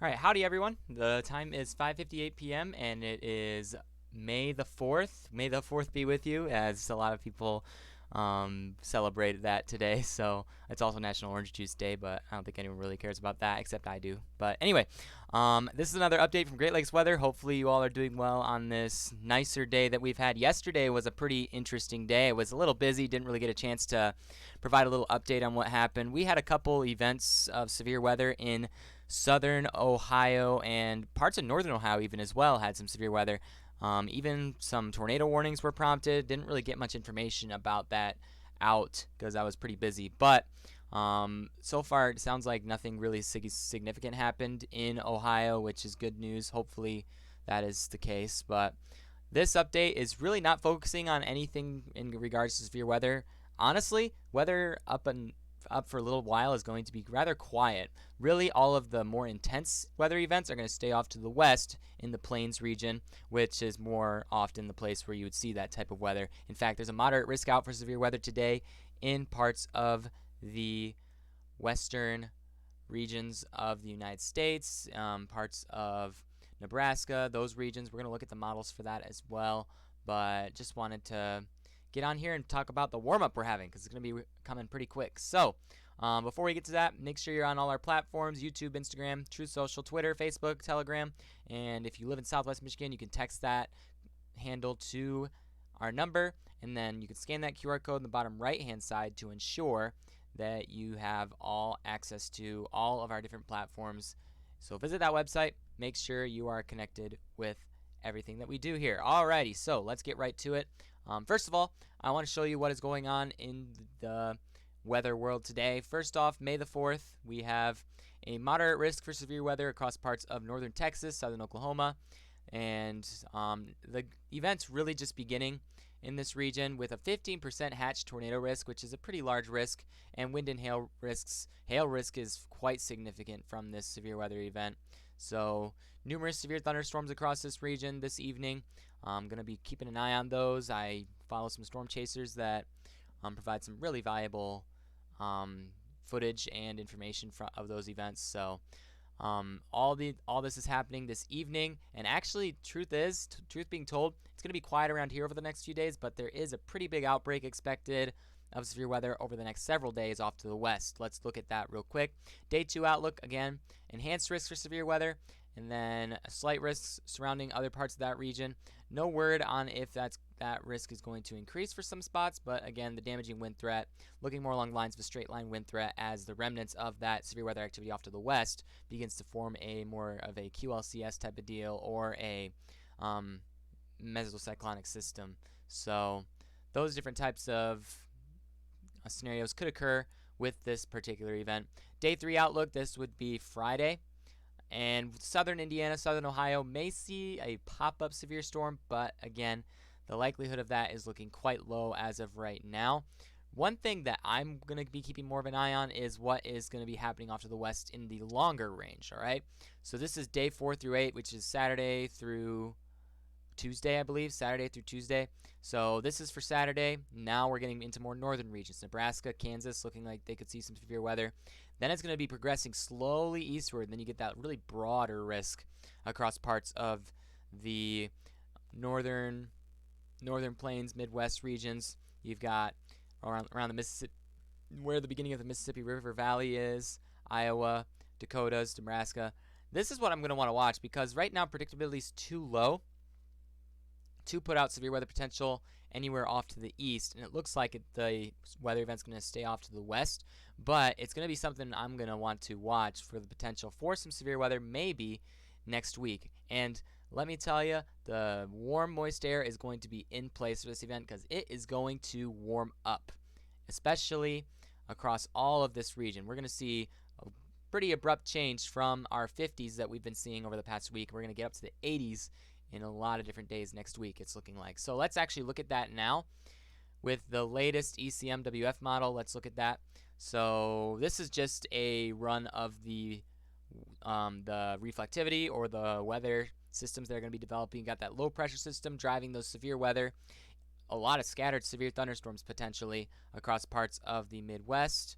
All right, howdy everyone. The time is 5:58 p.m. and it is May the 4th. May the 4th be with you, as a lot of people celebrated that today. So it's also National Orange Juice Day, but I don't think anyone really cares about that except I do. But anyway, this is another update from Great Lakes Weather. Hopefully you all are doing well on this nicer day that we've had. Yesterday was a pretty interesting day. It was a little busy, didn't really get a chance to provide a little update on what happened. We had a couple events of severe weather in southern Ohio and parts of northern Ohio even as well had some severe weather. Even some tornado warnings were prompted. Didn't really get much information about that out because I was pretty busy. But so far it sounds like nothing really significant happened in Ohio, which is good news. Hopefully that is the case. But this update is really not focusing on anything in regards to severe weather. Honestly, weather up for a little while is going to be rather quiet. Really, all of the more intense weather events are going to stay off to the west in the plains region, which is more often the place where you would see that type of weather. In fact, there's a moderate risk out for severe weather today in parts of the western regions of the United States, parts of Nebraska, those regions. We're going to look at the models for that as well, but just wanted to get on here and talk about the warm-up we're having because it's going to be coming pretty quick. So before we get to that, make sure you're on all our platforms: YouTube, Instagram, Truth Social, Twitter, Facebook, Telegram. And if you live in Southwest Michigan, you can text that handle to our number, and then you can scan that QR code in the bottom right-hand side to ensure that you have all access to all of our different platforms. So visit that website. Make sure you are connected with everything that we do here. Alrighty, so let's get right to it. First of all, I want to show you what is going on in the weather world today. First off, May the 4th, we have a moderate risk for severe weather across parts of northern Texas, southern Oklahoma, and the event's really just beginning in this region with a 15% hatch tornado risk, which is a pretty large risk, and wind and hail risks. Hail risk is quite significant from this severe weather event. So numerous severe thunderstorms across this region this evening. I'm going to be keeping an eye on those. I follow some storm chasers that provide some really valuable footage and information of those events. So all this is happening this evening, and actually, truth being told, it's going to be quiet around here over the next few days, but there is a pretty big outbreak expected of severe weather over the next several days off to the west. Let's look at that real quick. Day 2 outlook, again, enhanced risk for severe weather, and then a slight risk surrounding other parts of that region. No word on if that risk is going to increase for some spots, but again, the damaging wind threat, looking more along the lines of a straight line wind threat as the remnants of that severe weather activity off to the west begins to form a more of a QLCS type of deal or a mesocyclonic system. So those different types of scenarios could occur with this particular event. Day 3 outlook, this would be Friday. And southern Indiana, southern Ohio may see a pop-up severe storm, but again, the likelihood of that is looking quite low as of right now. One thing that I'm going to be keeping more of an eye on is what is going to be happening off to the west in the longer range, all right? So this is day 4 through 8, which is Saturday through Tuesday, I believe, Saturday through Tuesday. So this is for Saturday. Now we're getting into more northern regions, Nebraska, Kansas, looking like they could see some severe weather. Then it's going to be progressing slowly eastward. Then you get that really broader risk across parts of the northern plains, Midwest regions. You've got around the Mississippi, where the beginning of the Mississippi River Valley is, Iowa, Dakotas, Nebraska. This is what I'm going to want to watch because right now predictability is too low to put out severe weather potential anywhere off to the east, and it looks like the weather event's going to stay off to the west, but it's going to be something I'm going to want to watch for the potential for some severe weather maybe next week. And let me tell you, the warm, moist air is going to be in place for this event because it is going to warm up, especially across all of this region. We're going to see a pretty abrupt change from our 50s that we've been seeing over the past week. We're going to get up to the 80s in a lot of different days next week, it's looking like. So let's actually look at that now with the latest ECMWF model. Let's look at that. So this is just a run of the reflectivity or the weather systems that are going to be developing. You got that low pressure system driving those severe weather, a lot of scattered severe thunderstorms potentially across parts of the Midwest,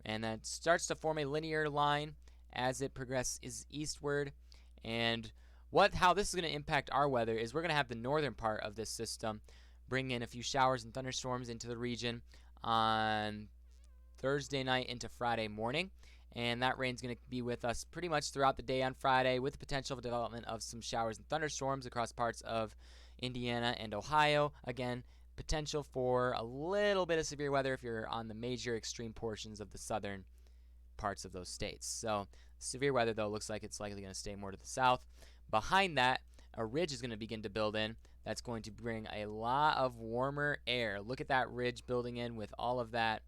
and that starts to form a linear line as it progresses eastward. And how this is going to impact our weather is we're going to have the northern part of this system bring in a few showers and thunderstorms into the region on Thursday night into Friday morning. And that rain's going to be with us pretty much throughout the day on Friday, with the potential for development of some showers and thunderstorms across parts of Indiana and Ohio. Again, potential for a little bit of severe weather if you're on the major extreme portions of the southern parts of those states. So severe weather, though, looks like it's likely going to stay more to the south. Behind that, a ridge is going to begin to build in. That's going to bring a lot of warmer air. Look at that ridge building in with all of that,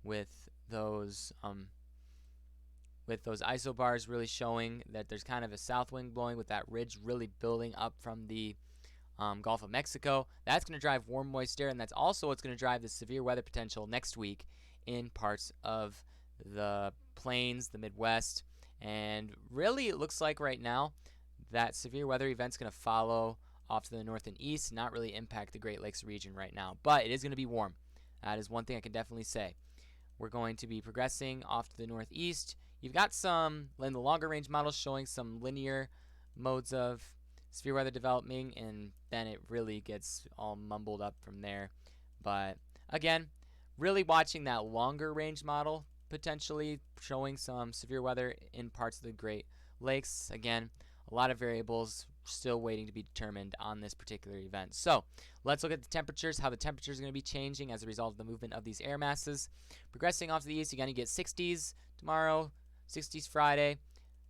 with those isobars really showing that there's kind of a south wind blowing, with that ridge really building up from the Gulf of Mexico. That's going to drive warm, moist air, and that's also what's going to drive the severe weather potential next week in parts of the plains, the Midwest. And really, it looks like right now that severe weather event's going to follow off to the north and east, not really impact the Great Lakes region right now. But it is going to be warm. That is one thing I can definitely say. We're going to be progressing off to the northeast. You've got some, in the longer range models, showing some linear modes of severe weather developing, and then it really gets all mumbled up from there. But again, really watching that longer range model potentially showing some severe weather in parts of the Great Lakes. Again, a lot of variables still waiting to be determined on this particular event. So let's look at the temperatures, how the temperatures are going to be changing as a result of the movement of these air masses. Progressing off to the east, you're going to get 60s tomorrow, 60s Friday,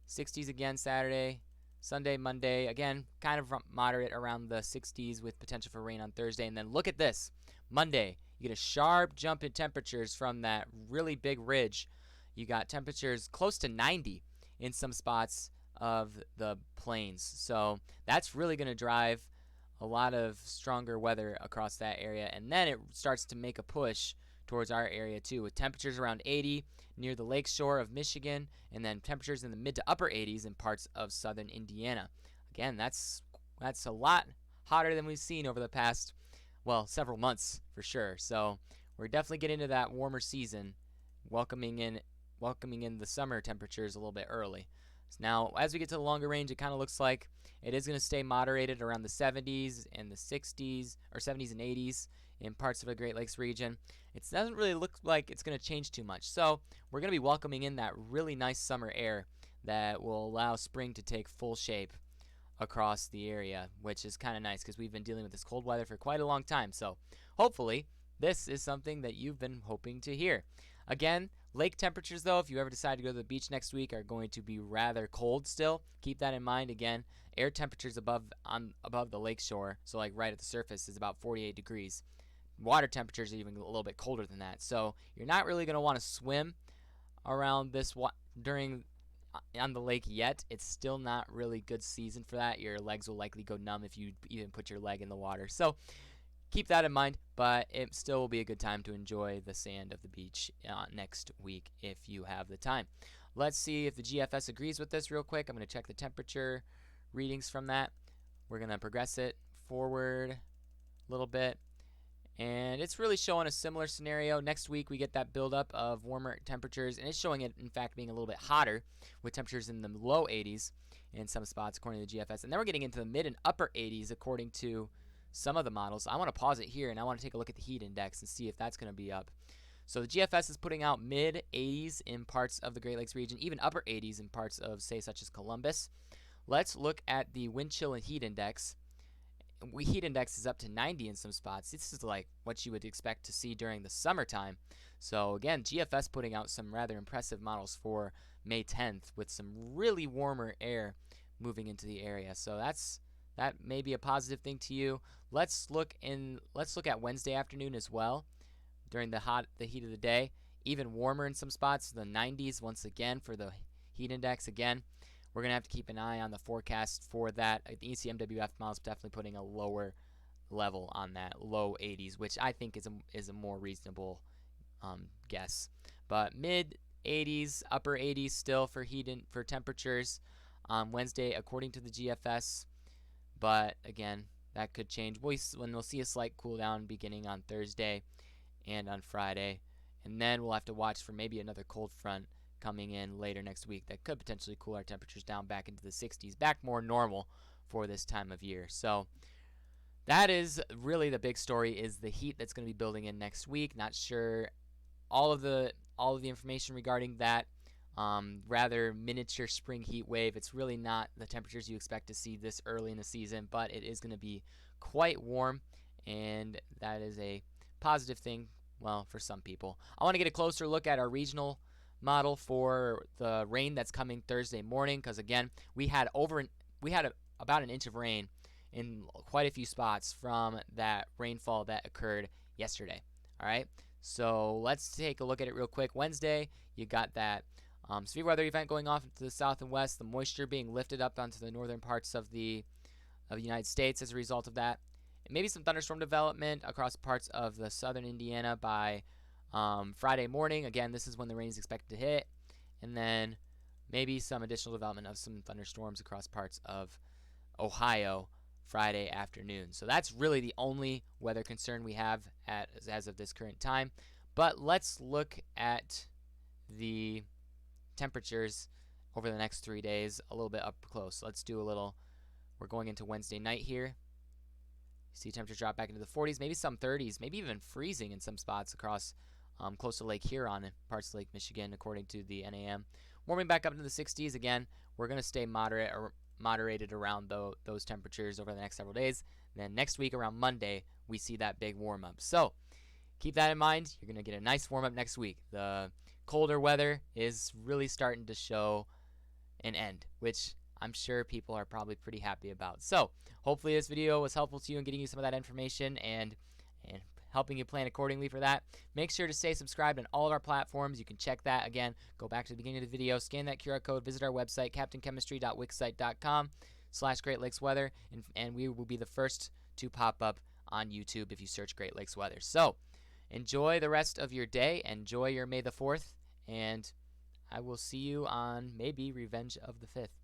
60s again Saturday, Sunday, Monday. Again, kind of moderate around the 60s with potential for rain on Thursday. And then look at this. Monday, you get a sharp jump in temperatures from that really big ridge. You got temperatures close to 90 in some spots of the plains. So that's really going to drive a lot of stronger weather across that area. And then it starts to make a push towards our area too, with temperatures around 80 near the lake shore of Michigan, and then temperatures in the mid to upper 80s in parts of southern Indiana. Again, that's a lot hotter than we've seen over the past, several months for sure. So we're definitely getting into that warmer season, welcoming in the summer temperatures a little bit early. Now, as we get to the longer range, it kind of looks like it is going to stay moderated around the 70s and the 60s, or 70s and 80s in parts of the Great Lakes region. It doesn't really look like it's going to change too much. So we're going to be welcoming in that really nice summer air that will allow spring to take full shape across the area, which is kind of nice because we've been dealing with this cold weather for quite a long time. So hopefully this is something that you've been hoping to hear. Again, lake temperatures, though, if you ever decide to go to the beach next week, are going to be rather cold still. Keep that in mind. Again, air temperatures above the lake shore, so like right at the surface, is about 48 degrees. Water temperatures are even a little bit colder than that. So you're not really going to want to swim around this on the lake yet. It's still not really good season for that. Your legs will likely go numb if you even put your leg in the water. So keep that in mind, but it still will be a good time to enjoy the sand of the beach next week if you have the time. Let's see if the GFS agrees with this real quick. I'm going to check the temperature readings from that. We're going to progress it forward a little bit. And it's really showing a similar scenario. Next week, we get that buildup of warmer temperatures, and it's showing it, in fact, being a little bit hotter with temperatures in the low 80s in some spots, according to the GFS. And then we're getting into the mid and upper 80s, according to some of the models. I want to pause it here, and I want to take a look at the heat index and see if that's going to be up. So the GFS is putting out mid 80s in parts of the Great Lakes region, even upper 80s in parts of, say, such as Columbus. Let's look at the wind chill and heat index. Heat index is up to 90 in some spots. This is like what you would expect to see during the summertime. So again, GFS putting out some rather impressive models for May 10th with some really warmer air moving into the area. So that may be a positive thing to you. Let's look at Wednesday afternoon as well. During the heat of the day, even warmer in some spots, the 90s once again for the heat index. Again, we're going to have to keep an eye on the forecast for that. The ECMWF model is definitely putting a lower level on that, low 80s, which I think is a more reasonable guess. But mid 80s, upper 80s still for for temperatures on Wednesday, according to the GFS. But again, that could change. We'll see a slight cool down beginning on Thursday and on Friday. And then we'll have to watch for maybe another cold front coming in later next week that could potentially cool our temperatures down back into the 60s, back more normal for this time of year. So that is really the big story, is the heat that's going to be building in next week. Not sure all of the information regarding that. Rather miniature spring heat wave. It's really not the temperatures you expect to see this early in the season, but it is going to be quite warm, and that is a positive thing, well, for some people. I want to get a closer look at our regional model for the rain that's coming Thursday morning, because again, we had about an inch of rain in quite a few spots from that rainfall that occurred yesterday. All right, so let's take a look at it real quick. Wednesday, you got that severe weather event going off into the south and west, the moisture being lifted up onto the northern parts of the United States as a result of that. And maybe some thunderstorm development across parts of the southern Indiana by Friday morning. Again, this is when the rain is expected to hit. And then maybe some additional development of some thunderstorms across parts of Ohio Friday afternoon. So that's really the only weather concern we have as of this current time. But let's look at the temperatures over the next 3 days a little bit up close. Let's do a little, we're going into Wednesday night here. You see temperature drop back into the 40s, maybe some 30s, maybe even freezing in some spots across close to Lake Huron and parts of Lake Michigan, according to the NAM. Warming back up into the 60s again. We're going to stay moderated around those temperatures over the next several days. Then next week around Monday, we see that big warm up. So keep that in mind. You're going to get a nice warm up next week. The colder weather is really starting to show an end, which I'm sure people are probably pretty happy about. So hopefully this video was helpful to you in getting you some of that information and helping you plan accordingly for that. Make sure to stay subscribed on all of our platforms. You can check that. Again, go back to the beginning of the video, scan that QR code, visit our website, captainchemistry.wixsite.com/Great Lakes Weather, and we will be the first to pop up on YouTube if you search Great Lakes Weather. So enjoy the rest of your day. Enjoy your May the 4th, and I will see you on maybe Revenge of the 5th.